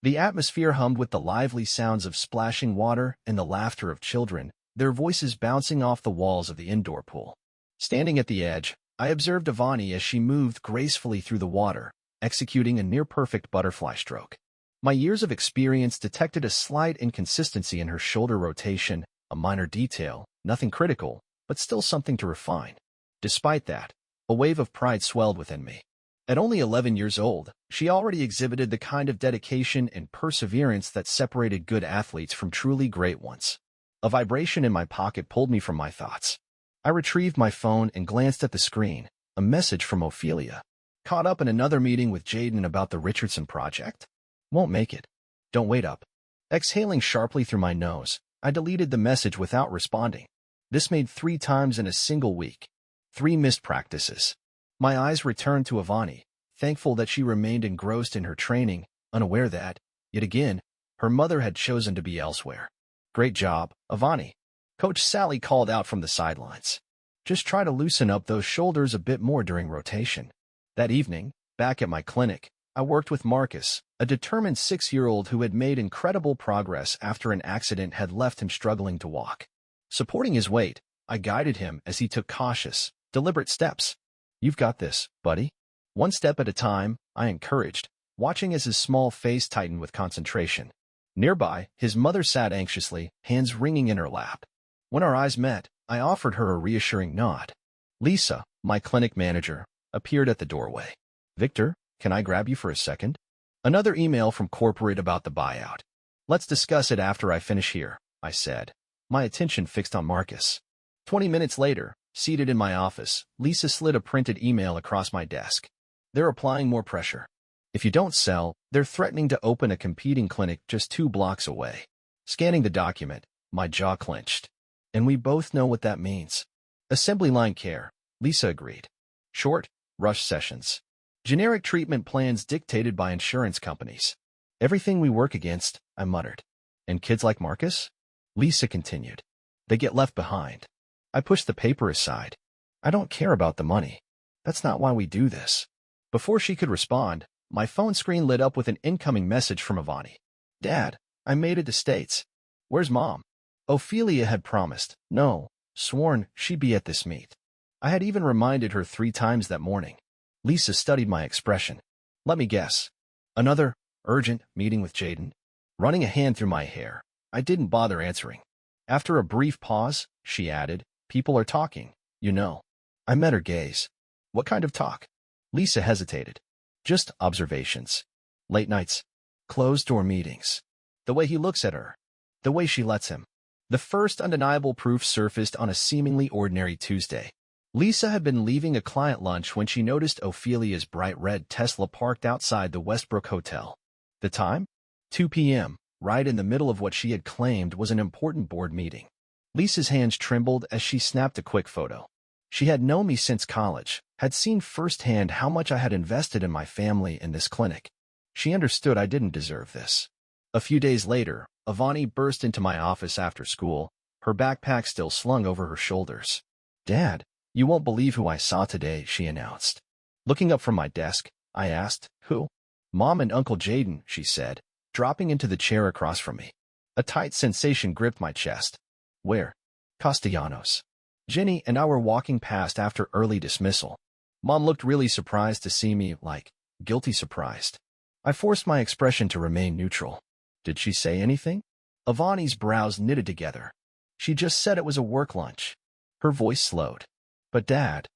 The atmosphere hummed with the lively sounds of splashing water and the laughter of children, their voices bouncing off the walls of the indoor pool. Standing at the edge, I observed Avani as she moved gracefully through the water, executing a near-perfect butterfly stroke. My years of experience detected a slight inconsistency in her shoulder rotation, a minor detail, nothing critical, but still something to refine. Despite that, a wave of pride swelled within me. At only 11 years old, she already exhibited the kind of dedication and perseverance that separated good athletes from truly great ones. A vibration in my pocket pulled me from my thoughts. I retrieved my phone and glanced at the screen, a message from Ophelia. Caught up in another meeting with Jaden about the Richardson project? Won't make it. Don't wait up. Exhaling sharply through my nose, I deleted the message without responding. This made 3 times in a single week. 3 missed practices. My eyes returned to Avani, thankful that she remained engrossed in her training, unaware that, yet again, her mother had chosen to be elsewhere. Great job, Avani. Coach Sally called out from the sidelines. Just try to loosen up those shoulders a bit more during rotation. That evening, back at my clinic, I worked with Marcus, a determined 6-year-old who had made incredible progress after an accident had left him struggling to walk. Supporting his weight, I guided him as he took cautious, deliberate steps. You've got this, buddy. One step at a time, I encouraged, watching as his small face tightened with concentration. Nearby, his mother sat anxiously, hands wringing in her lap. When our eyes met, I offered her a reassuring nod. Lisa, my clinic manager, appeared at the doorway. Victor, can I grab you for a second? Another email from corporate about the buyout. Let's discuss it after I finish here, I said, my attention fixed on Marcus. 20 minutes later, seated in my office, Lisa slid a printed email across my desk. They're applying more pressure. If you don't sell, they're threatening to open a competing clinic just 2 blocks away. Scanning the document, my jaw clenched. And we both know what that means. Assembly line care, Lisa agreed. Short, rush sessions. Generic treatment plans dictated by insurance companies. Everything we work against, I muttered. And kids like Marcus? Lisa continued. They get left behind. I pushed the paper aside. I don't care about the money. That's not why we do this. Before she could respond, my phone screen lit up with an incoming message from Avani. Dad, I made it to States. Where's Mom? Ophelia had promised, no, sworn she'd be at this meet. I had even reminded her 3 times that morning. Lisa studied my expression. Let me guess. Another urgent meeting with Jaden? Running a hand through my hair, I didn't bother answering. After a brief pause, she added, people are talking, you know. I met her gaze. What kind of talk? Lisa hesitated. Just observations. Late nights. Closed-door meetings. The way he looks at her. The way she lets him. The first undeniable proof surfaced on a seemingly ordinary Tuesday. Lisa had been leaving a client lunch when she noticed Ophelia's bright red Tesla parked outside the Westbrook Hotel. The time? 2 p.m., right in the middle of what she had claimed was an important board meeting. Lisa's hands trembled as she snapped a quick photo. She had known me since college, had seen firsthand how much I had invested in my family and this clinic. She understood I didn't deserve this. A few days later, Avani burst into my office after school, her backpack still slung over her shoulders. Dad, you won't believe who I saw today, she announced. Looking up from my desk, I asked, who? Mom and Uncle Jaden, she said, dropping into the chair across from me. A tight sensation gripped my chest. Where? Castellanos. Jenny and I were walking past after early dismissal. Mom looked really surprised to see me, like, guilty surprised. I forced my expression to remain neutral. Did she say anything? Avani's brows knitted together. She just said it was a work lunch. Her voice slowed. But Dad.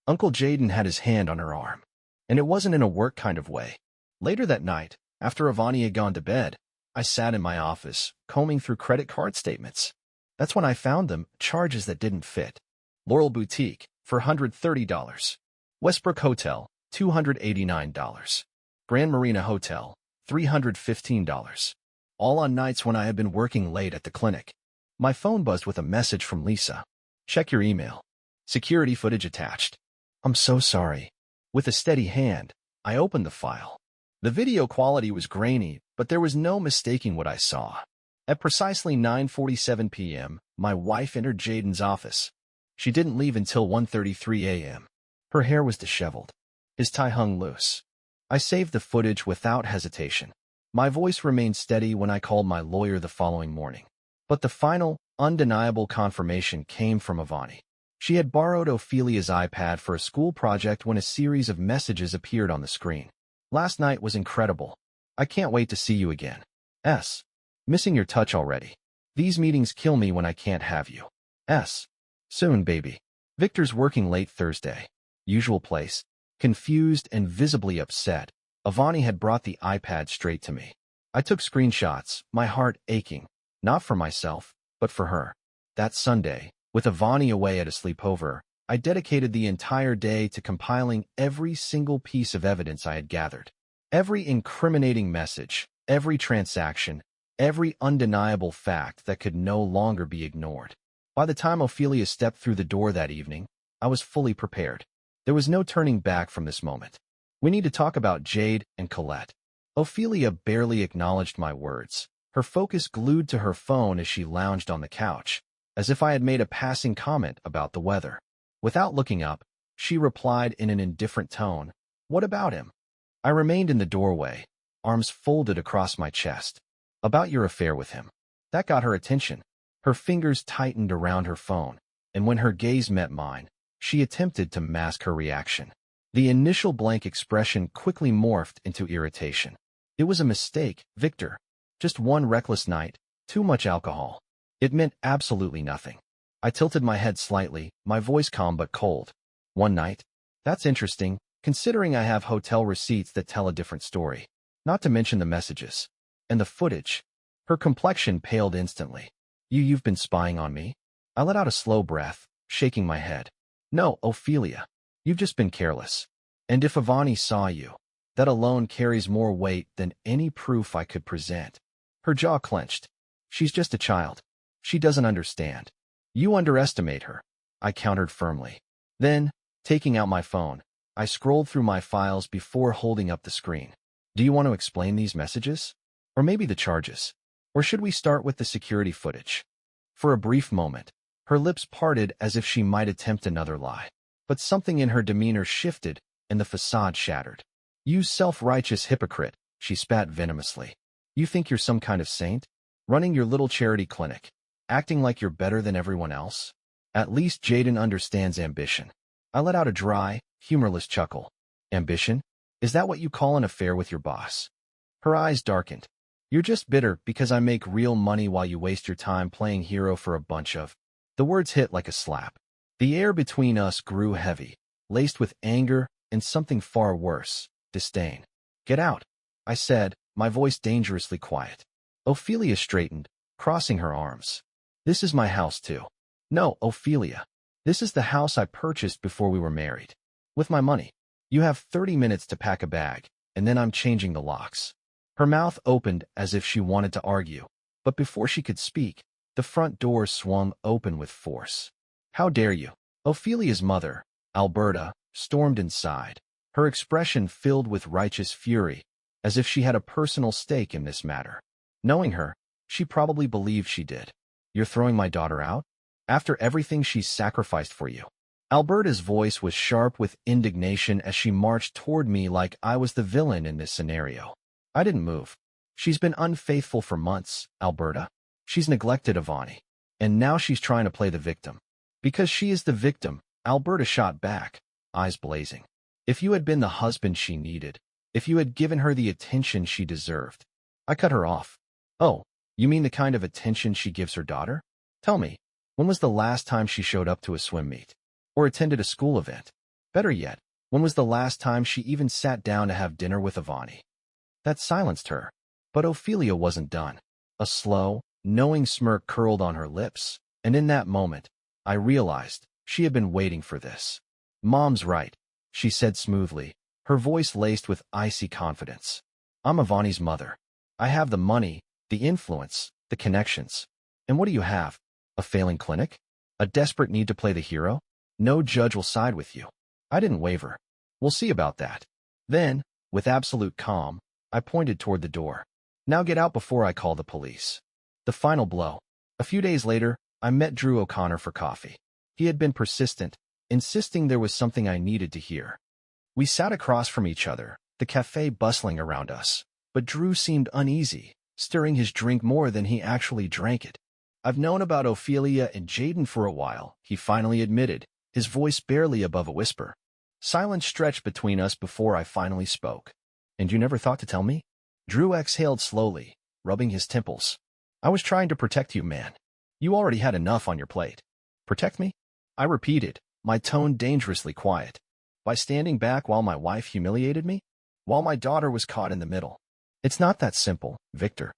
Uncle Jaden had his hand on her arm. And it wasn't in a work kind of way. Later that night, after Avani had gone to bed, I sat in my office, combing through credit card statements. That's when I found them, charges that didn't fit. Laurel Boutique, $430. Westbrook Hotel, $289. Grand Marina Hotel, $315. All on nights when I had been working late at the clinic. My phone buzzed with a message from Lisa. Check your email. Security footage attached. I'm so sorry. With a steady hand, I opened the file. The video quality was grainy, but there was no mistaking what I saw. At precisely 9:47 p.m., my wife entered Jaden's office. She didn't leave until 1:33 a.m. Her hair was disheveled. His tie hung loose. I saved the footage without hesitation. My voice remained steady when I called my lawyer the following morning. But the final, undeniable confirmation came from Avani. She had borrowed Ophelia's iPad for a school project when a series of messages appeared on the screen. Last night was incredible. I can't wait to see you again. S. Missing your touch already. These meetings kill me when I can't have you. S. Soon, baby. Victor's working late Thursday. Usual place. Confused and visibly upset, Avani had brought the iPad straight to me. I took screenshots, my heart aching, not for myself, but for her. That Sunday, with Avani away at a sleepover, I dedicated the entire day to compiling every single piece of evidence I had gathered. Every incriminating message, every transaction, every undeniable fact that could no longer be ignored. By the time Ophelia stepped through the door that evening, I was fully prepared. There was no turning back from this moment. We need to talk about Jade and Colette. Ophelia barely acknowledged my words, her focus glued to her phone as she lounged on the couch, as if I had made a passing comment about the weather. Without looking up, she replied in an indifferent tone, "What about him?" I remained in the doorway, arms folded across my chest. "About your affair with him." That got her attention. Her fingers tightened around her phone, and when her gaze met mine, she attempted to mask her reaction. The initial blank expression quickly morphed into irritation. It was a mistake, Victor. Just one reckless night, too much alcohol. It meant absolutely nothing. I tilted my head slightly, my voice calm but cold. One night? That's interesting, considering I have hotel receipts that tell a different story. Not to mention the messages. And the footage. Her complexion paled instantly. You've been spying on me? I let out a slow breath, shaking my head. No, Ophelia. You've just been careless. And if Avani saw you, that alone carries more weight than any proof I could present. Her jaw clenched. She's just a child. She doesn't understand. You underestimate her, I countered firmly. Then, taking out my phone, I scrolled through my files before holding up the screen. Do you want to explain these messages? Or maybe the charges? Or should we start with the security footage? For a brief moment, her lips parted as if she might attempt another lie. But something in her demeanor shifted, and the facade shattered. You self-righteous hypocrite, she spat venomously. You think you're some kind of saint? Running your little charity clinic, acting like you're better than everyone else? At least Jaden understands ambition. I let out a dry, humorless chuckle. Ambition? Is that what you call an affair with your boss? Her eyes darkened. You're just bitter because I make real money while you waste your time playing hero for a bunch of... The words hit like a slap. The air between us grew heavy, laced with anger and something far worse, disdain. Get out, I said, my voice dangerously quiet. Ophelia straightened, crossing her arms. This is my house too. No, Ophelia. This is the house I purchased before we were married. With my money. You have 30 minutes to pack a bag, and then I'm changing the locks. Her mouth opened as if she wanted to argue, but before she could speak, the front door swung open with force. How dare you? Ophelia's mother, Alberta, stormed inside, her expression filled with righteous fury, as if she had a personal stake in this matter. Knowing her, she probably believed she did. You're throwing my daughter out? After everything she's sacrificed for you. Alberta's voice was sharp with indignation as she marched toward me like I was the villain in this scenario. I didn't move. She's been unfaithful for months, Alberta. She's neglected Avani. And now she's trying to play the victim. Because she is the victim, Alberta shot back, eyes blazing. If you had been the husband she needed, if you had given her the attention she deserved. I cut her off. Oh, you mean the kind of attention she gives her daughter? Tell me, when was the last time she showed up to a swim meet? Or attended a school event? Better yet, when was the last time she even sat down to have dinner with Avani? That silenced her. But Ophelia wasn't done. A slow, knowing smirk curled on her lips, and in that moment, I realized she had been waiting for this. Mom's right, she said smoothly, her voice laced with icy confidence. I'm Avani's mother. I have the money, the influence, the connections. And what do you have? A failing clinic? A desperate need to play the hero? No judge will side with you. I didn't waver. We'll see about that. Then, with absolute calm, I pointed toward the door. Now get out before I call the police. The final blow. A few days later, I met Drew O'Connor for coffee. He had been persistent, insisting there was something I needed to hear. We sat across from each other, the cafe bustling around us. but Drew seemed uneasy, stirring his drink more than he actually drank it. "I've known about Ophelia and Jaden for a while," he finally admitted, his voice barely above a whisper. Silence stretched between us before I finally spoke. "And you never thought to tell me?" Drew exhaled slowly, rubbing his temples. "I was trying to protect you, man. You already had enough on your plate." "Protect me?" I repeated, my tone dangerously quiet. "By standing back while my wife humiliated me? While my daughter was caught in the middle? It's not that simple, Victor."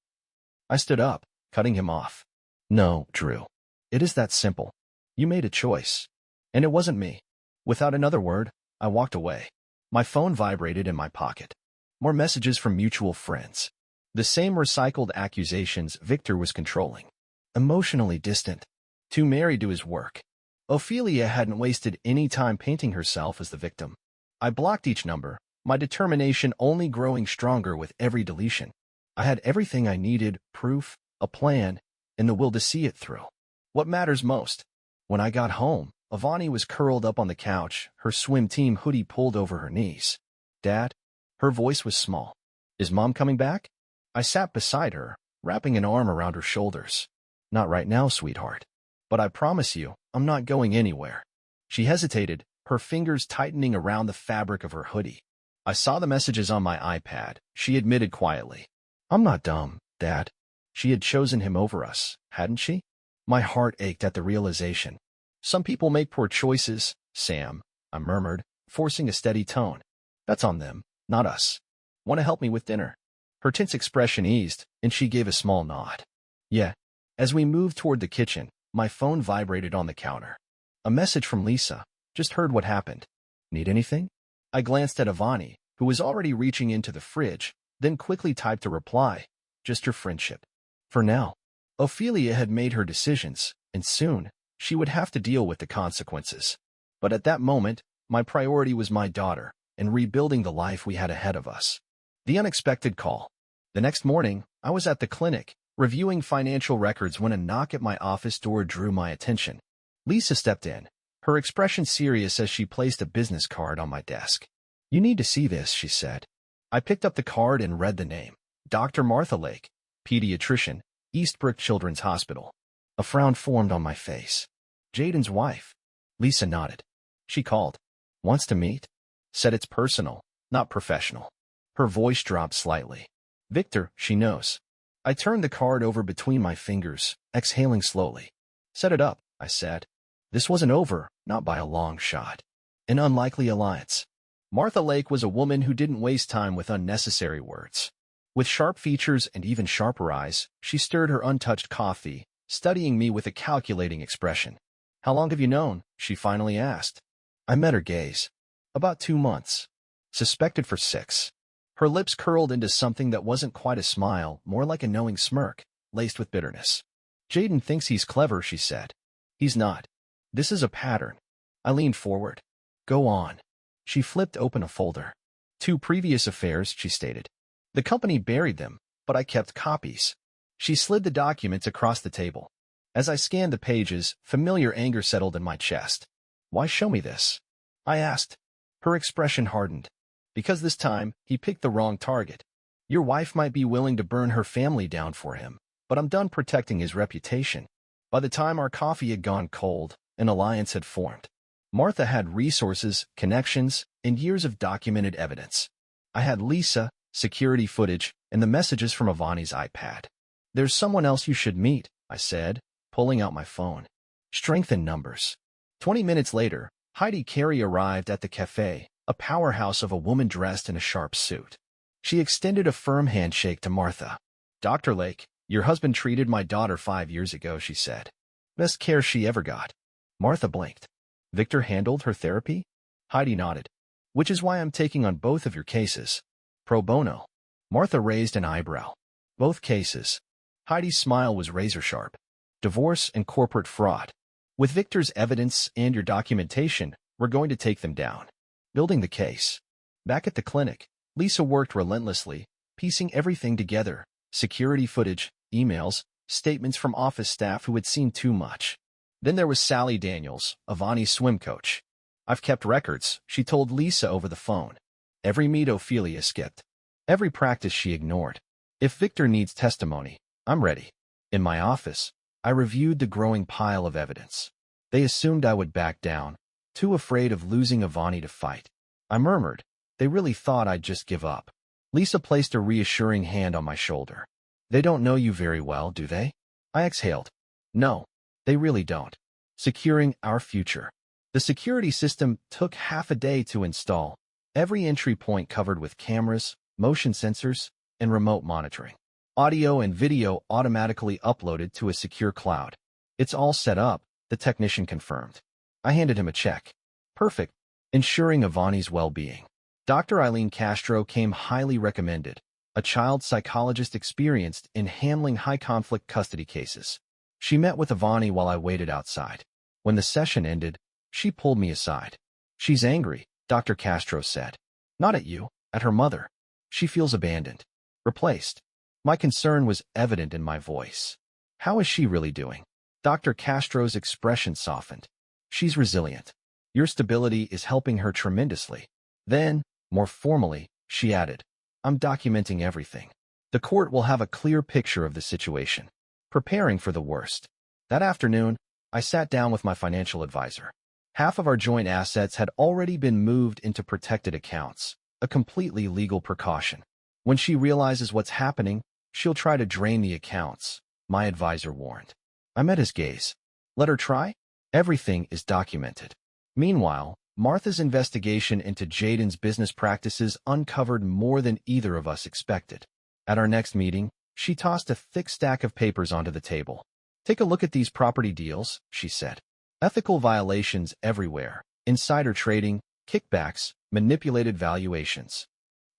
I stood up, cutting him off. "No, Drew. It is that simple. You made a choice. And it wasn't me." Without another word, I walked away. My phone vibrated in my pocket. More messages from mutual friends. The same recycled accusations Victor was controlling. Emotionally distant. Too married to his work. Ophelia hadn't wasted any time painting herself as the victim. I blocked each number, my determination only growing stronger with every deletion. I had everything I needed, proof, a plan, and the will to see it through. What matters most? When I got home, Avani was curled up on the couch, her swim team hoodie pulled over her knees. "Dad?" Her voice was small. "Is Mom coming back?" I sat beside her, wrapping an arm around her shoulders. "Not right now, sweetheart. But I promise you, I'm not going anywhere." She hesitated, her fingers tightening around the fabric of her hoodie. "I saw the messages on my iPad," she admitted quietly. "I'm not dumb, Dad." She had chosen him over us, hadn't she? My heart ached at the realization. "Some people make poor choices, Sam," I murmured, forcing a steady tone. "That's on them, not us. Want to help me with dinner?" Her tense expression eased, and she gave a small nod. "Yeah." As we moved toward the kitchen, my phone vibrated on the counter. A message from Lisa. "Just heard what happened. Need anything?" I glanced at Avani, who was already reaching into the fridge, then quickly typed a reply. "Just your friendship. For now." Ophelia had made her decisions, and soon, she would have to deal with the consequences. But at that moment, my priority was my daughter, and rebuilding the life we had ahead of us. The unexpected call. The next morning, I was at the clinic, reviewing financial records when a knock at my office door drew my attention. Lisa stepped in, her expression serious as she placed a business card on my desk. "You need to see this," she said. I picked up the card and read the name. Dr. Martha Lake, pediatrician, Eastbrook Children's Hospital. A frown formed on my face. "Jaden's wife." Lisa nodded. "She called. Wants to meet?" Said it's personal, not professional. Her voice dropped slightly. "Victor, she knows." I turned the card over between my fingers, exhaling slowly. "Set it up," I said. This wasn't over, not by a long shot. An unlikely alliance. Martha Lake was a woman who didn't waste time with unnecessary words. With sharp features and even sharper eyes, she stirred her untouched coffee, studying me with a calculating expression. "How long have you known?" she finally asked. I met her gaze. "About 2 months. Suspected for 6. Her lips curled into something that wasn't quite a smile, more like a knowing smirk, laced with bitterness. "Jaden thinks he's clever," she said. "He's not. This is a pattern." I leaned forward. "Go on." She flipped open a folder. 2 previous affairs, she stated. The company buried them, but I kept copies. She slid the documents across the table. As I scanned the pages, familiar anger settled in my chest. "Why show me this?" I asked. Her expression hardened. "Because this time, he picked the wrong target. Your wife might be willing to burn her family down for him, but I'm done protecting his reputation." By the time our coffee had gone cold, an alliance had formed. Martha had resources, connections, and years of documented evidence. I had Lisa, security footage, and the messages from Avani's iPad. "There's someone else you should meet," I said, pulling out my phone. Strength in numbers. 20 minutes later, Heidi Carey arrived at the cafe, a powerhouse of a woman dressed in a sharp suit. She extended a firm handshake to Martha. "Dr. Lake, your husband treated my daughter 5 years ago," she said. "Best care she ever got." Martha blinked. "Victor handled her therapy?" Heidi nodded. "Which is why I'm taking on both of your cases. Pro bono." Martha raised an eyebrow. "Both cases." Heidi's smile was razor-sharp. "Divorce and corporate fraud. With Victor's evidence and your documentation, we're going to take them down." Building the case. Back at the clinic, Lisa worked relentlessly, piecing everything together. Security footage, emails, statements from office staff who had seen too much. Then there was Sally Daniels, Avani's swim coach. "I've kept records," she told Lisa over the phone. "Every meet Ophelia skipped. Every practice she ignored. If Victor needs testimony, I'm ready. In my office, I reviewed the growing pile of evidence. They assumed I would back down, too afraid of losing Avani to fight. I murmured. They really thought I'd just give up. Lisa placed a reassuring hand on my shoulder. They don't know you very well, do they? I exhaled. No, they really don't. Securing our future. The security system took half a day to install, every entry point covered with cameras, motion sensors, and remote monitoring. Audio and video automatically uploaded to a secure cloud. It's all set up, the technician confirmed. I handed him a check. Perfect, ensuring Avani's well-being. Dr. Eileen Castro came highly recommended, a child psychologist experienced in handling high-conflict custody cases. She met with Avani while I waited outside. When the session ended, she pulled me aside. She's angry, Dr. Castro said. Not at you, at her mother. She feels abandoned. Replaced. My concern was evident in my voice. How is she really doing? Dr. Castro's expression softened. She's resilient. Your stability is helping her tremendously. Then, more formally, she added, I'm documenting everything. The court will have a clear picture of the situation. Preparing for the worst. That afternoon, I sat down with my financial advisor. Half of our joint assets had already been moved into protected accounts, a completely legal precaution. When she realizes what's happening, she'll try to drain the accounts, my advisor warned. I met his gaze. Let her try? Everything is documented. Meanwhile, Martha's investigation into Jaden's business practices uncovered more than either of us expected. At our next meeting, she tossed a thick stack of papers onto the table. Take a look at these property deals, she said. Ethical violations everywhere, insider trading, kickbacks, manipulated valuations.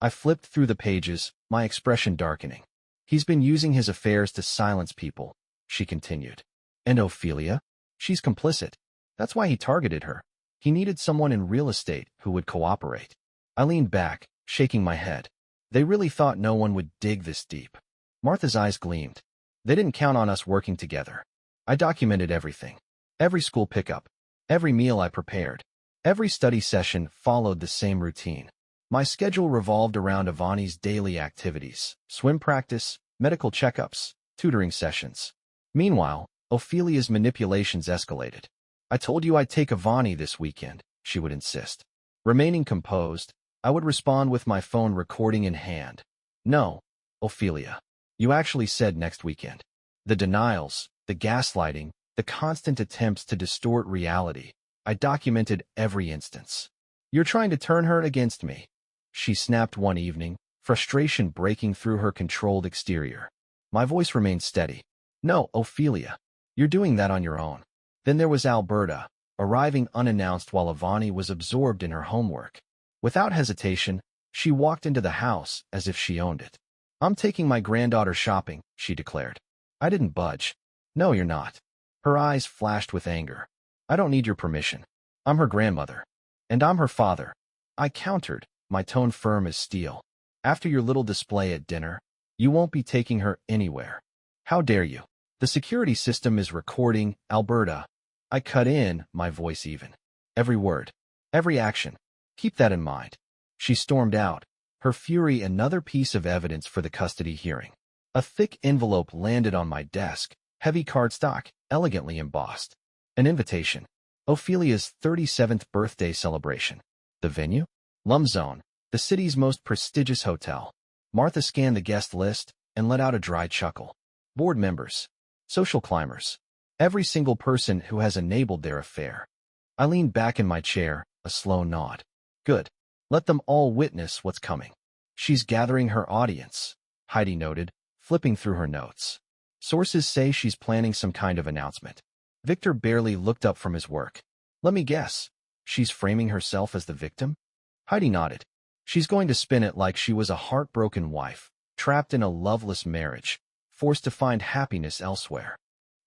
I flipped through the pages, my expression darkening. He's been using his affairs to silence people, she continued. And Ophelia? She's complicit. That's why he targeted her. He needed someone in real estate who would cooperate. I leaned back, shaking my head. They really thought no one would dig this deep. Martha's eyes gleamed. They didn't count on us working together. I documented everything. Every school pickup. Every meal I prepared. Every study session followed the same routine. My schedule revolved around Avani's daily activities, swim practice, medical checkups, tutoring sessions. Meanwhile, Ophelia's manipulations escalated. I told you I'd take Avani this weekend, she would insist. Remaining composed, I would respond with my phone recording in hand. No, Ophelia. You actually said next weekend. The denials, the gaslighting, the constant attempts to distort reality. I documented every instance. You're trying to turn her against me. She snapped one evening, frustration breaking through her controlled exterior. My voice remained steady. No, Ophelia. You're doing that on your own. Then there was Alberta, arriving unannounced while Avani was absorbed in her homework. Without hesitation, she walked into the house as if she owned it. I'm taking my granddaughter shopping, she declared. I didn't budge. No, you're not. Her eyes flashed with anger. I don't need your permission. I'm her grandmother. And I'm her father. I countered, my tone firm as steel. After your little display at dinner, you won't be taking her anywhere. How dare you? The security system is recording, Alberta. I cut in, my voice even. Every word. Every action. Keep that in mind. She stormed out, her fury another piece of evidence for the custody hearing. A thick envelope landed on my desk, heavy cardstock, elegantly embossed. An invitation. Ophelia's 37th birthday celebration. The venue? Lum Zone, the city's most prestigious hotel. Martha scanned the guest list and let out a dry chuckle. Board members. Social climbers. Every single person who has enabled their affair. I leaned back in my chair, a slow nod. Good. Let them all witness what's coming. She's gathering her audience, Heidi noted, flipping through her notes. Sources say she's planning some kind of announcement. Victor barely looked up from his work. Let me guess. She's framing herself as the victim? Heidi nodded. She's going to spin it like she was a heartbroken wife, trapped in a loveless marriage, forced to find happiness elsewhere.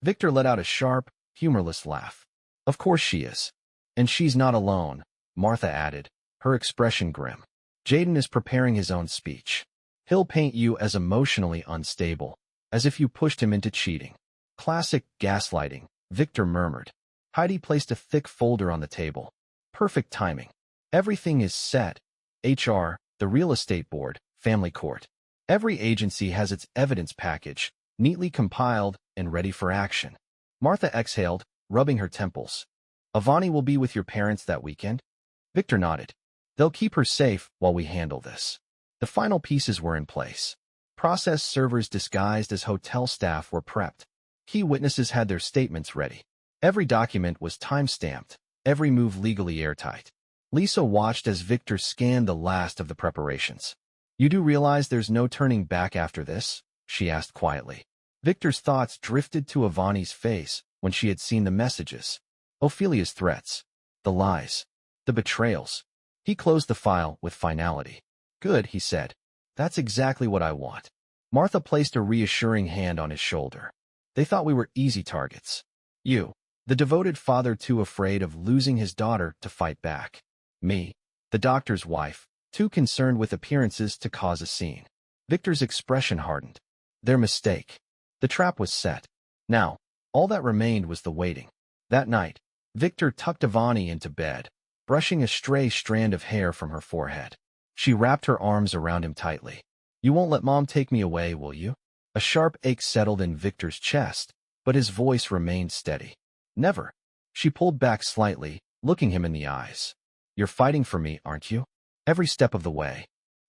Victor let out a sharp, humorless laugh. Of course she is. And she's not alone, Martha added, her expression grim. Jaden is preparing his own speech. He'll paint you as emotionally unstable, as if you pushed him into cheating. Classic gaslighting, Victor murmured. Heidi placed a thick folder on the table. Perfect timing. Everything is set. HR, the real estate board, family court. Every agency has its evidence package, neatly compiled and ready for action. Martha exhaled, rubbing her temples. Avani will be with your parents that weekend? Victor nodded. They'll keep her safe while we handle this. The final pieces were in place. Process servers disguised as hotel staff were prepped. Key witnesses had their statements ready. Every document was time-stamped, every move legally airtight. Lisa watched as Victor scanned the last of the preparations. You do realize there's no turning back after this? She asked quietly. Victor's thoughts drifted to Avani's face when she had seen the messages. Ophelia's threats, the lies, the betrayals. He closed the file with finality. Good, he said. That's exactly what I want. Martha placed a reassuring hand on his shoulder. They thought we were easy targets. You, the devoted father too afraid of losing his daughter to fight back. Me, the doctor's wife, too concerned with appearances to cause a scene. Victor's expression hardened. Their mistake. The trap was set. Now, all that remained was the waiting. That night, Victor tucked Avani into bed, brushing a stray strand of hair from her forehead. She wrapped her arms around him tightly. You won't let Mom take me away, will you? A sharp ache settled in Victor's chest, but his voice remained steady. Never. She pulled back slightly, looking him in the eyes. You're fighting for me, aren't you? Every step of the way.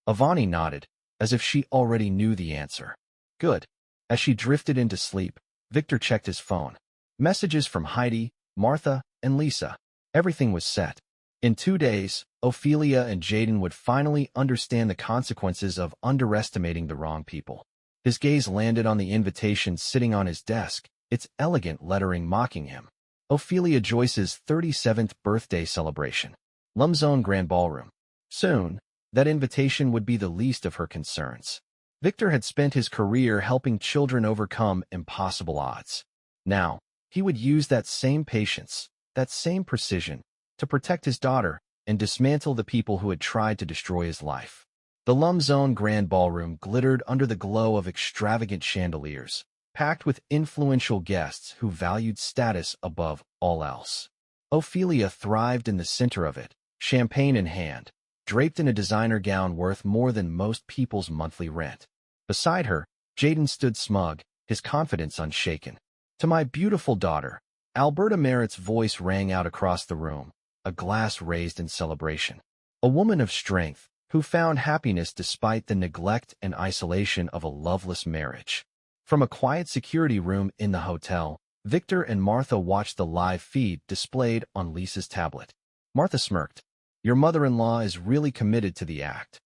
Avani nodded, as if she already knew the answer. Good. As she drifted into sleep, Victor checked his phone. Messages from Heidi, Martha, and Lisa. Everything was set. In 2 days, Ophelia and Jaden would finally understand the consequences of underestimating the wrong people. His gaze landed on the invitation sitting on his desk, its elegant lettering mocking him. Ophelia Joyce's 37th birthday celebration. Lumzone Grand Ballroom. Soon, that invitation would be the least of her concerns. Victor had spent his career helping children overcome impossible odds. Now, he would use that same patience, that same precision, to protect his daughter and dismantle the people who had tried to destroy his life. The Lumzone Grand Ballroom glittered under the glow of extravagant chandeliers, packed with influential guests who valued status above all else. Ophelia thrived in the center of it, champagne in hand, draped in a designer gown worth more than most people's monthly rent. Beside her, Jaden stood smug, his confidence unshaken. To my beautiful daughter, Alberta Merritt's voice rang out across the room, a glass raised in celebration. A woman of strength, who found happiness despite the neglect and isolation of a loveless marriage. From a quiet security room in the hotel, Victor and Martha watched the live feed displayed on Lisa's tablet. Martha smirked. Your mother-in-law is really committed to the act.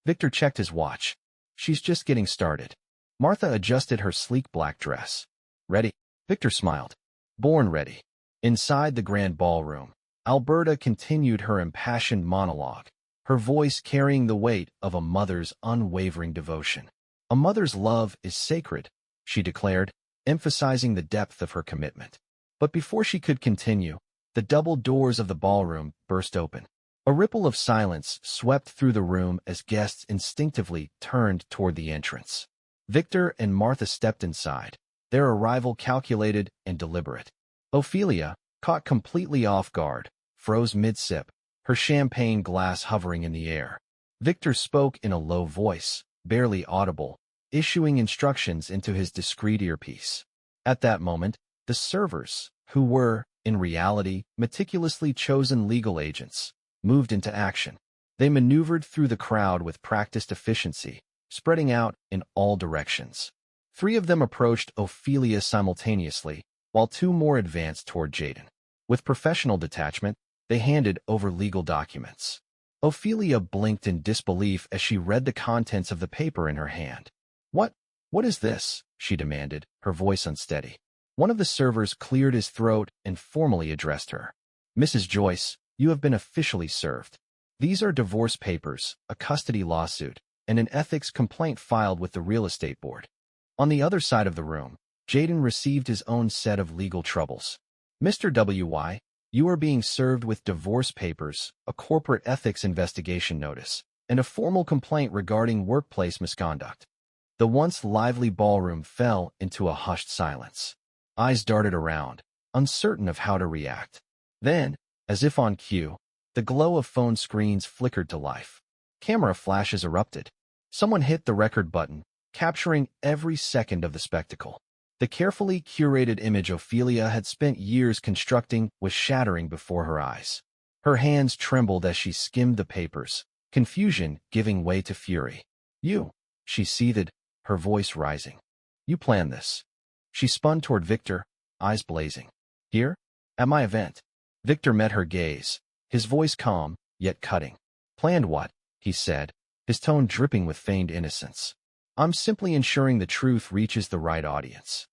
Victor checked his watch. She's just getting started. Martha adjusted her sleek black dress. Ready? Victor smiled. Born ready. Inside the grand ballroom, Alberta continued her impassioned monologue, her voice carrying the weight of a mother's unwavering devotion. A mother's love is sacred, she declared, emphasizing the depth of her commitment. But before she could continue, the double doors of the ballroom burst open. A ripple of silence swept through the room as guests instinctively turned toward the entrance. Victor and Martha stepped inside, their arrival calculated and deliberate. Ophelia, caught completely off guard, froze mid-sip, her champagne glass hovering in the air. Victor spoke in a low voice, barely audible, issuing instructions into his discreet earpiece. At that moment, the servers, who were, in reality, meticulously chosen legal agents, moved into action. They maneuvered through the crowd with practiced efficiency, spreading out in all directions. 3 of them approached Ophelia simultaneously, while 2 more advanced toward Jaden. With professional detachment, they handed over legal documents. Ophelia blinked in disbelief as she read the contents of the paper in her hand. What is this? She demanded, her voice unsteady. One of the servers cleared his throat and formally addressed her. Mrs. Joyce, you have been officially served. These are divorce papers, a custody lawsuit, and an ethics complaint filed with the real estate board. On the other side of the room, Jaden received his own set of legal troubles. Mr. W.Y., you are being served with divorce papers, a corporate ethics investigation notice, and a formal complaint regarding workplace misconduct. The once lively ballroom fell into a hushed silence. Eyes darted around, uncertain of how to react. Then, as if on cue, the glow of phone screens flickered to life. Camera flashes erupted. Someone hit the record button, capturing every second of the spectacle. The carefully curated image Ophelia had spent years constructing was shattering before her eyes. Her hands trembled as she skimmed the papers, confusion giving way to fury. "You," she seethed, her voice rising. "You planned this." She spun toward Victor, eyes blazing. "Here? At my event?" Victor met her gaze, his voice calm, yet cutting. "Planned what?" he said, his tone dripping with feigned innocence. "I'm simply ensuring the truth reaches the right audience."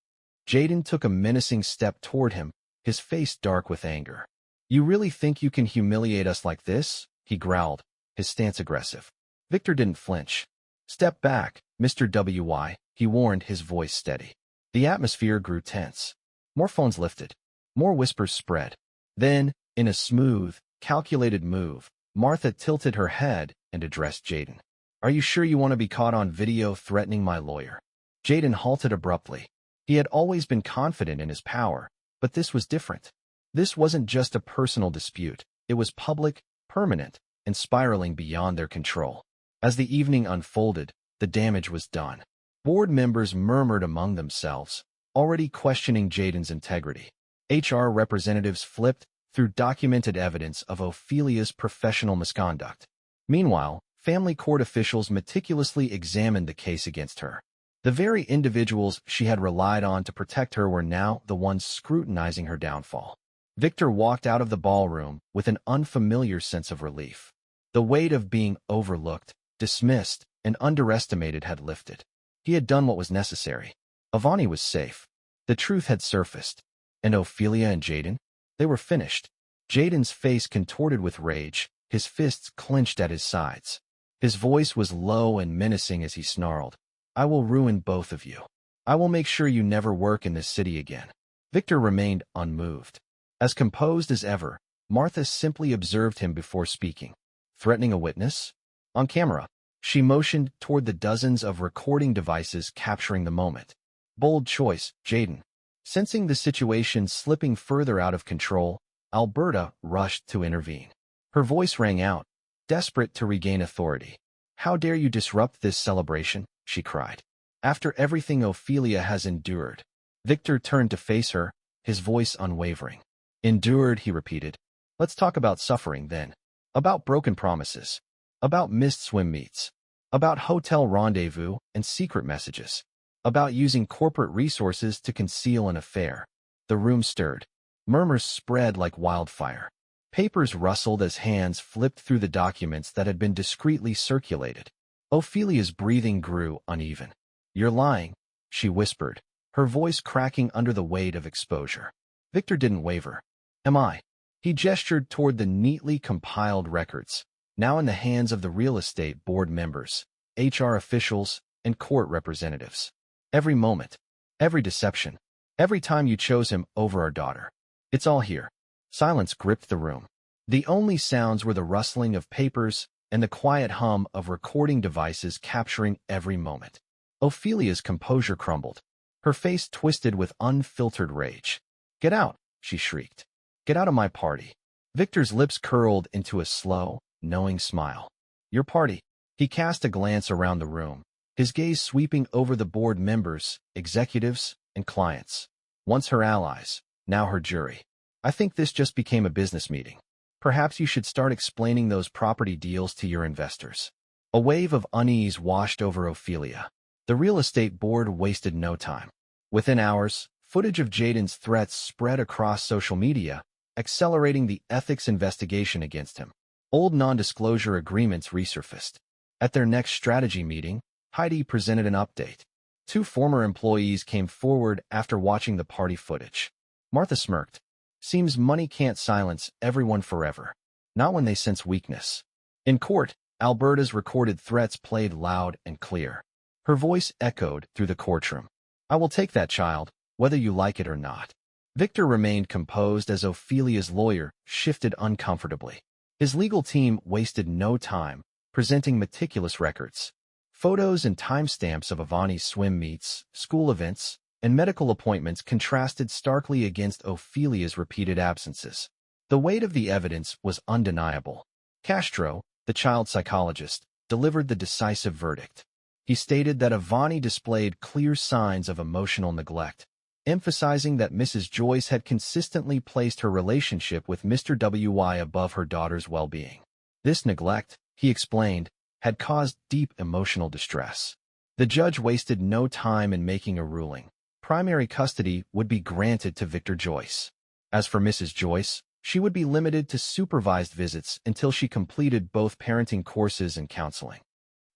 Jaden took a menacing step toward him, his face dark with anger. "You really think you can humiliate us like this?" he growled, his stance aggressive. Victor didn't flinch. "Step back, Mr. W.Y., he warned, his voice steady. The atmosphere grew tense. More phones lifted. More whispers spread. Then, in a smooth, calculated move, Martha tilted her head and addressed Jaden. "Are you sure you want to be caught on video threatening my lawyer?" Jaden halted abruptly. He had always been confident in his power, but this was different. This wasn't just a personal dispute. It was public, permanent, and spiraling beyond their control. As the evening unfolded, the damage was done. Board members murmured among themselves, already questioning Jaden's integrity. HR representatives flipped through documented evidence of Ophelia's professional misconduct. Meanwhile, family court officials meticulously examined the case against her. The very individuals she had relied on to protect her were now the ones scrutinizing her downfall. Victor walked out of the ballroom with an unfamiliar sense of relief. The weight of being overlooked, dismissed, and underestimated had lifted. He had done what was necessary. Avani was safe. The truth had surfaced. And Ophelia and Jaden? They were finished. Jaden's face contorted with rage, his fists clenched at his sides. His voice was low and menacing as he snarled, "I will ruin both of you. I will make sure you never work in this city again." Victor remained unmoved. As composed as ever, Martha simply observed him before speaking. "Threatening a witness?" On camera, she motioned toward the dozens of recording devices capturing the moment. "Bold choice, Jaden." Sensing the situation slipping further out of control, Alberta rushed to intervene. Her voice rang out, desperate to regain authority. "How dare you disrupt this celebration?" she cried. "After everything Ophelia has endured." Victor turned to face her, his voice unwavering. "Endured," he repeated. "Let's talk about suffering then. About broken promises. About missed swim meets. About hotel rendezvous and secret messages. About using corporate resources to conceal an affair." The room stirred. Murmurs spread like wildfire. Papers rustled as hands flipped through the documents that had been discreetly circulated. Ophelia's breathing grew uneven. "You're lying," she whispered, her voice cracking under the weight of exposure. Victor didn't waver. "Am I?" He gestured toward the neatly compiled records, now in the hands of the real estate board members, HR officials, and court representatives. "Every moment, every deception, every time you chose him over our daughter. It's all here." Silence gripped the room. The only sounds were the rustling of papers and the quiet hum of recording devices capturing every moment. Ophelia's composure crumbled. Her face twisted with unfiltered rage. "Get out," she shrieked. "Get out of my party." Victor's lips curled into a slow, knowing smile. "Your party." He cast a glance around the room, his gaze sweeping over the board members, executives, and clients. Once her allies, now her jury. "I think this just became a business meeting. Perhaps you should start explaining those property deals to your investors." A wave of unease washed over Ophelia. The real estate board wasted no time. Within hours, footage of Jaden's threats spread across social media, accelerating the ethics investigation against him. Old non-disclosure agreements resurfaced. At their next strategy meeting, Heidi presented an update. 2 former employees came forward after watching the party footage. Martha smirked. "Seems money can't silence everyone forever. Not when they sense weakness." In court, Alberta's recorded threats played loud and clear. Her voice echoed through the courtroom. "I will take that child, whether you like it or not." Victor remained composed as Ophelia's lawyer shifted uncomfortably. His legal team wasted no time, presenting meticulous records. Photos and timestamps of Avani's swim meets, school events, and medical appointments contrasted starkly against Ophelia's repeated absences. The weight of the evidence was undeniable. Castro, the child psychologist, delivered the decisive verdict. He stated that Avani displayed clear signs of emotional neglect, emphasizing that Mrs. Joyce had consistently placed her relationship with Mr. W.Y. above her daughter's well-being. This neglect, he explained, had caused deep emotional distress. The judge wasted no time in making a ruling. Primary custody would be granted to Victor Joyce. As for Mrs. Joyce, she would be limited to supervised visits until she completed both parenting courses and counseling.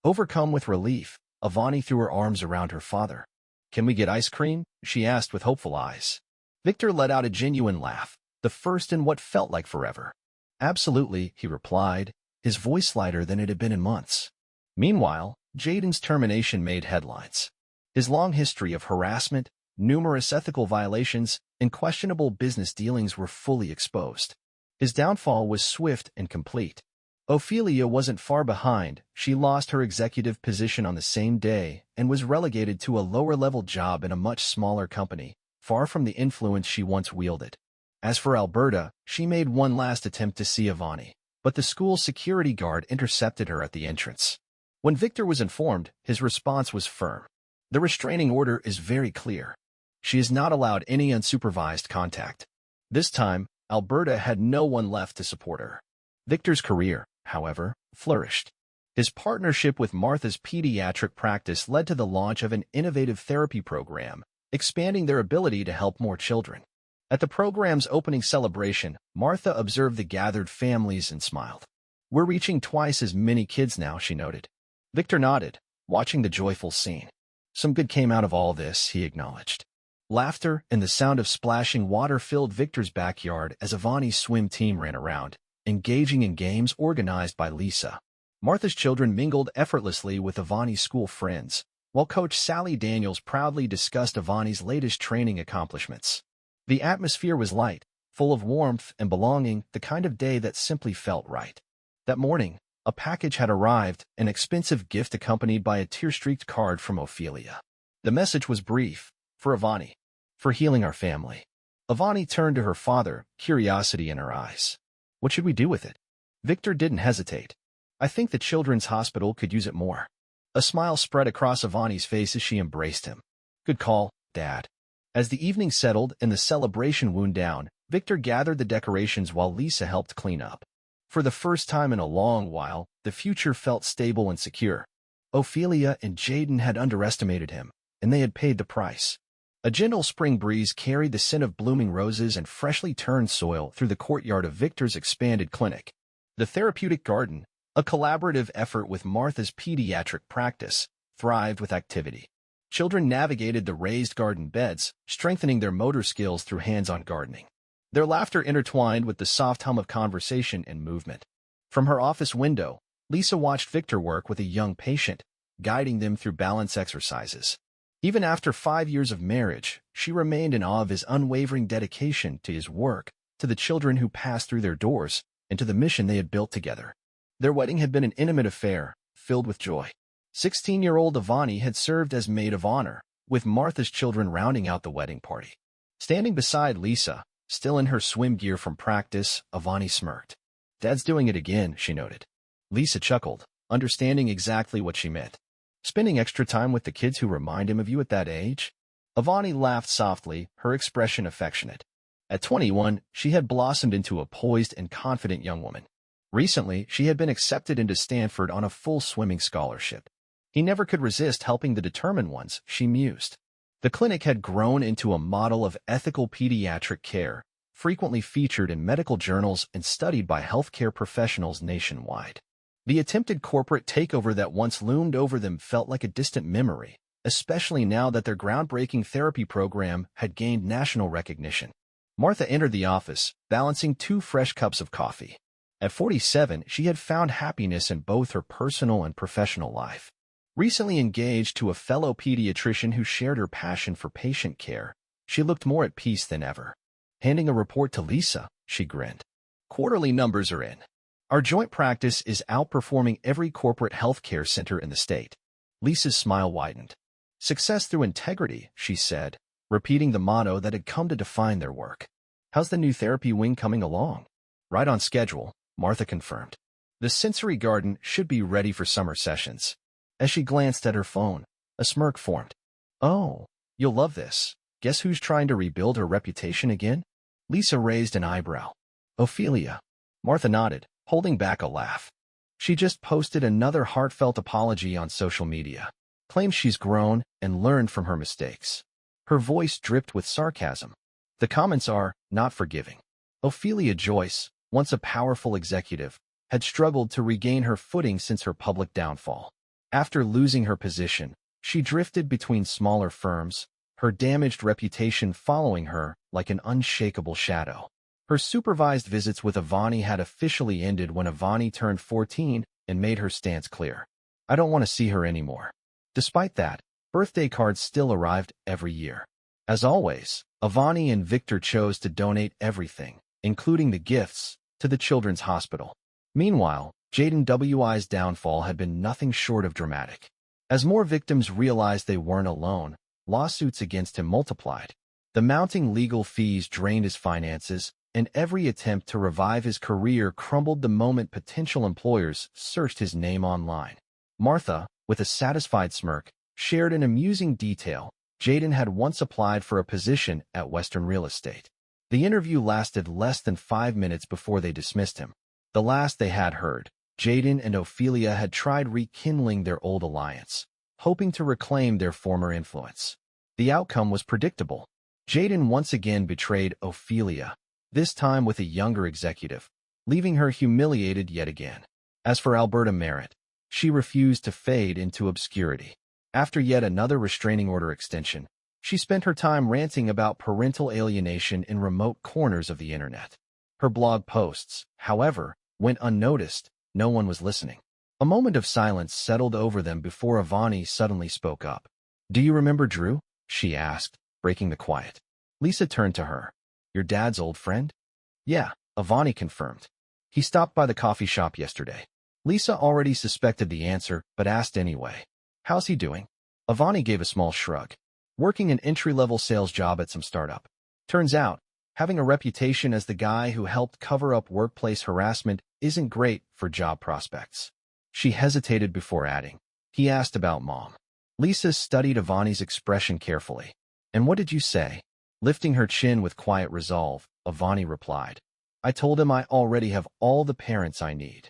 Overcome with relief, Avani threw her arms around her father. "Can we get ice cream?" she asked with hopeful eyes. Victor let out a genuine laugh, the first in what felt like forever. "Absolutely," he replied, his voice lighter than it had been in months. Meanwhile, Jaden's termination made headlines. His long history of harassment, numerous ethical violations, and questionable business dealings were fully exposed. His downfall was swift and complete. Ophelia wasn't far behind. She lost her executive position on the same day and was relegated to a lower-level job in a much smaller company, far from the influence she once wielded. As for Alberta, she made one last attempt to see Avani, but the school's security guard intercepted her at the entrance. When Victor was informed, his response was firm. "The restraining order is very clear. She is not allowed any unsupervised contact." This time, Alberta had no one left to support her. Victor's career, however, flourished. His partnership with Martha's pediatric practice led to the launch of an innovative therapy program, expanding their ability to help more children. At the program's opening celebration, Martha observed the gathered families and smiled. "We're reaching twice as many kids now," she noted. Victor nodded, watching the joyful scene. "Some good came out of all this," he acknowledged. Laughter and the sound of splashing water filled Victor's backyard as Avani's swim team ran around, engaging in games organized by Lisa. Martha's children mingled effortlessly with Avani's school friends, while Coach Sally Daniels proudly discussed Avani's latest training accomplishments. The atmosphere was light, full of warmth and belonging, the kind of day that simply felt right. That morning, a package had arrived, an expensive gift accompanied by a tear-streaked card from Ophelia. The message was brief: "For Avani. For healing our family." Avani turned to her father, curiosity in her eyes. "What should we do with it?" Victor didn't hesitate. "I think the Children's Hospital could use it more." A smile spread across Avani's face as she embraced him. "Good call, Dad." As the evening settled and the celebration wound down, Victor gathered the decorations while Lisa helped clean up. For the first time in a long while, the future felt stable and secure. Ophelia and Jaden had underestimated him, and they had paid the price. A gentle spring breeze carried the scent of blooming roses and freshly turned soil through the courtyard of Victor's expanded clinic. The therapeutic garden, a collaborative effort with Martha's pediatric practice, thrived with activity. Children navigated the raised garden beds, strengthening their motor skills through hands-on gardening. Their laughter intertwined with the soft hum of conversation and movement. From her office window, Lisa watched Victor work with a young patient, guiding them through balance exercises. Even after 5 years of marriage, she remained in awe of his unwavering dedication to his work, to the children who passed through their doors, and to the mission they had built together. Their wedding had been an intimate affair, filled with joy. 16-year-old Avani had served as maid of honor, with Martha's children rounding out the wedding party. Standing beside Lisa, still in her swim gear from practice, Avani smirked. "Dad's doing it again," she noted. Lisa chuckled, understanding exactly what she meant. "Spending extra time with the kids who remind him of you at that age?" Avani laughed softly, her expression affectionate. At 21, she had blossomed into a poised and confident young woman. Recently, she had been accepted into Stanford on a full swimming scholarship. He never could resist helping the determined ones, she mused. The clinic had grown into a model of ethical pediatric care, frequently featured in medical journals and studied by healthcare professionals nationwide. The attempted corporate takeover that once loomed over them felt like a distant memory, especially now that their groundbreaking therapy program had gained national recognition. Martha entered the office, balancing 2 fresh cups of coffee. At 47, she had found happiness in both her personal and professional life. Recently engaged to a fellow pediatrician who shared her passion for patient care, she looked more at peace than ever. Handing a report to Lisa, she grinned. "Quarterly numbers are in. Our joint practice is outperforming every corporate healthcare center in the state." Lisa's smile widened. "Success through integrity," she said, repeating the motto that had come to define their work. "How's the new therapy wing coming along?" "Right on schedule," Martha confirmed. "The sensory garden should be ready for summer sessions." As she glanced at her phone, a smirk formed. "Oh, you'll love this. Guess who's trying to rebuild her reputation again?" Lisa raised an eyebrow. "Ophelia." Martha nodded, holding back a laugh. "She just posted another heartfelt apology on social media. Claims she's grown and learned from her mistakes." Her voice dripped with sarcasm. The comments are not forgiving. Ophelia Joyce, once a powerful executive, had struggled to regain her footing since her public downfall. After losing her position, she drifted between smaller firms, her damaged reputation following her like an unshakable shadow. Her supervised visits with Avani had officially ended when Avani turned 14 and made her stance clear. "I don't want to see her anymore." Despite that, birthday cards still arrived every year. As always, Avani and Victor chose to donate everything, including the gifts, to the children's hospital. Meanwhile, Jaden W.I.'s downfall had been nothing short of dramatic. As more victims realized they weren't alone, lawsuits against him multiplied. The mounting legal fees drained his finances, and every attempt to revive his career crumbled the moment potential employers searched his name online. Martha, with a satisfied smirk, shared an amusing detail. Jaden had once applied for a position at Western Real Estate. The interview lasted less than 5 minutes before they dismissed him. The last they had heard, Jaden and Ophelia had tried rekindling their old alliance, hoping to reclaim their former influence. The outcome was predictable. Jaden once again betrayed Ophelia, this time with a younger executive, leaving her humiliated yet again. As for Alberta Merritt, she refused to fade into obscurity. After yet another restraining order extension, she spent her time ranting about parental alienation in remote corners of the internet. Her blog posts, however, went unnoticed. No one was listening. A moment of silence settled over them before Avani suddenly spoke up. "Do you remember Drew?" she asked, breaking the quiet. Lisa turned to her. "Your dad's old friend?" "Yeah," Avani confirmed. "He stopped by the coffee shop yesterday." Lisa already suspected the answer, but asked anyway. "How's he doing?" Avani gave a small shrug. "Working an entry-level sales job at some startup. Turns out, having a reputation as the guy who helped cover up workplace harassment isn't great for job prospects." She hesitated before adding, "He asked about Mom." Lisa studied Avani's expression carefully. "And what did you say?" Lifting her chin with quiet resolve, Avani replied, "I told him I already have all the parents I need."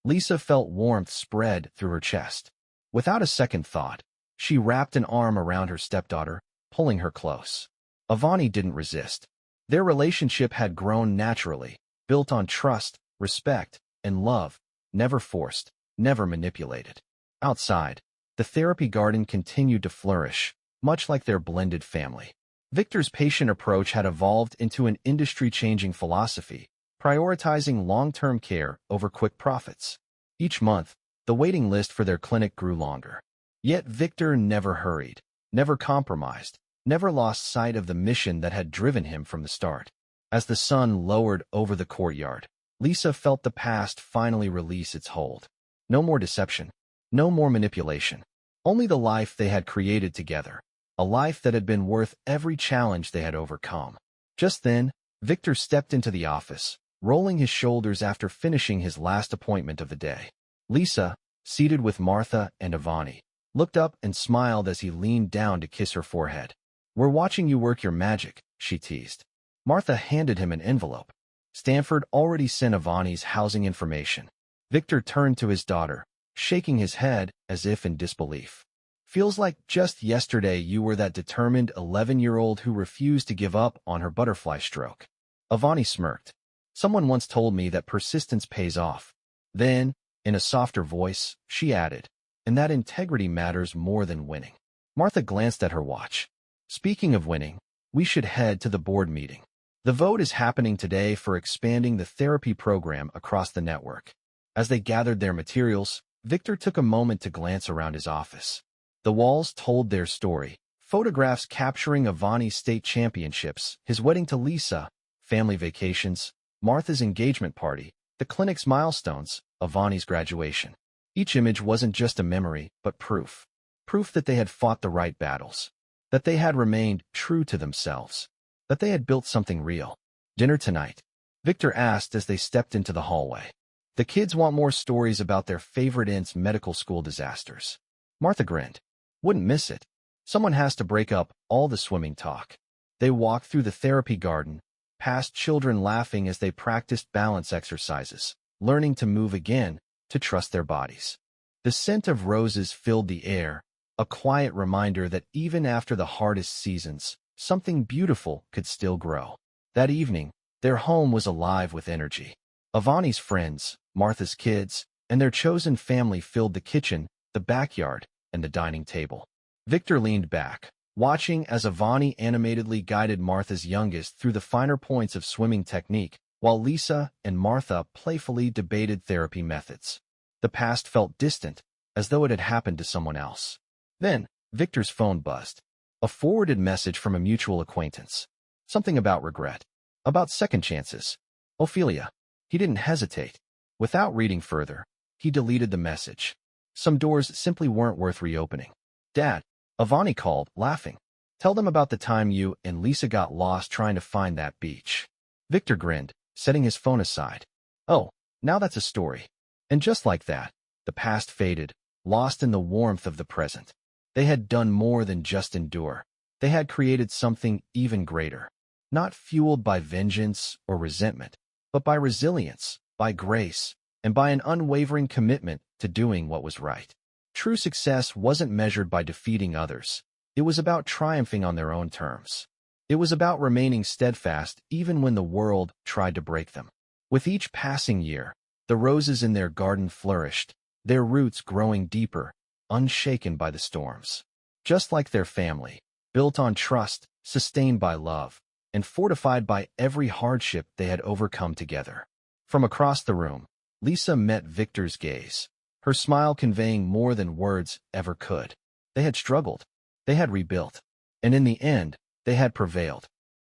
Lisa felt warmth spread through her chest. Without a second thought, she wrapped an arm around her stepdaughter, pulling her close. Avani didn't resist. Their relationship had grown naturally, built on trust, respect, and love, never forced, never manipulated. Outside, the therapy garden continued to flourish, much like their blended family. Victor's patient approach had evolved into an industry-changing philosophy, prioritizing long-term care over quick profits. Each month, the waiting list for their clinic grew longer. Yet Victor never hurried, never compromised, never lost sight of the mission that had driven him from the start. As the sun lowered over the courtyard, Lisa felt the past finally release its hold. No more deception, no more manipulation. Only the life they had created together, a life that had been worth every challenge they had overcome. Just then, Victor stepped into the office, rolling his shoulders after finishing his last appointment of the day. Lisa, seated with Martha and Avani, looked up and smiled as he leaned down to kiss her forehead. "We're watching you work your magic," she teased. Martha handed him an envelope. Stanford already sent Avani's housing information. Victor turned to his daughter, shaking his head as if in disbelief. "Feels like just yesterday you were that determined 11-year-old who refused to give up on her butterfly stroke." Avani smirked. "Someone once told me that persistence pays off." Then, in a softer voice, she added, "And that integrity matters more than winning." Martha glanced at her watch. "Speaking of winning, we should head to the board meeting. The vote is happening today for expanding the therapy program across the network." As they gathered their materials, Victor took a moment to glance around his office. The walls told their story. Photographs capturing Avani's state championships, his wedding to Lisa, family vacations, Martha's engagement party, the clinic's milestones, Avani's graduation. Each image wasn't just a memory, but proof. Proof that they had fought the right battles. That they had remained true to themselves. That they had built something real. "Dinner tonight?" Victor asked as they stepped into the hallway. "The kids want more stories about their favorite aunt's medical school disasters." Martha grinned. Wouldn't miss it. Someone has to break up all the swimming talk. They walked through the therapy garden, past children laughing as they practiced balance exercises, learning to move again, to trust their bodies. The scent of roses filled the air, a quiet reminder that even after the hardest seasons, something beautiful could still grow. That evening, their home was alive with energy. Avani's friends, Martha's kids, and their chosen family filled the kitchen, the backyard, and the dining table. Victor leaned back, watching as Avani animatedly guided Martha's youngest through the finer points of swimming technique, while Lisa and Martha playfully debated therapy methods. The past felt distant, as though it had happened to someone else. Then, Victor's phone buzzed. A forwarded message from a mutual acquaintance. Something about regret. About second chances. Ophelia. He didn't hesitate. Without reading further, he deleted the message. Some doors simply weren't worth reopening. Dad, Avani called, laughing. Tell them about the time you and Lisa got lost trying to find that beach. Victor grinned, setting his phone aside. Oh, now that's a story. And just like that, the past faded, lost in the warmth of the present. They had done more than just endure. They had created something even greater. Not fueled by vengeance or resentment, but by resilience, by grace, and by an unwavering commitment to doing what was right. True success wasn't measured by defeating others. It was about triumphing on their own terms. It was about remaining steadfast even when the world tried to break them. With each passing year, the roses in their garden flourished, their roots growing deeper, unshaken by the storms. Just like their family, built on trust, sustained by love, and fortified by every hardship they had overcome together. From across the room, Lisa met Victor's gaze, her smile conveying more than words ever could. They had struggled, they had rebuilt, and in the end, they had prevailed.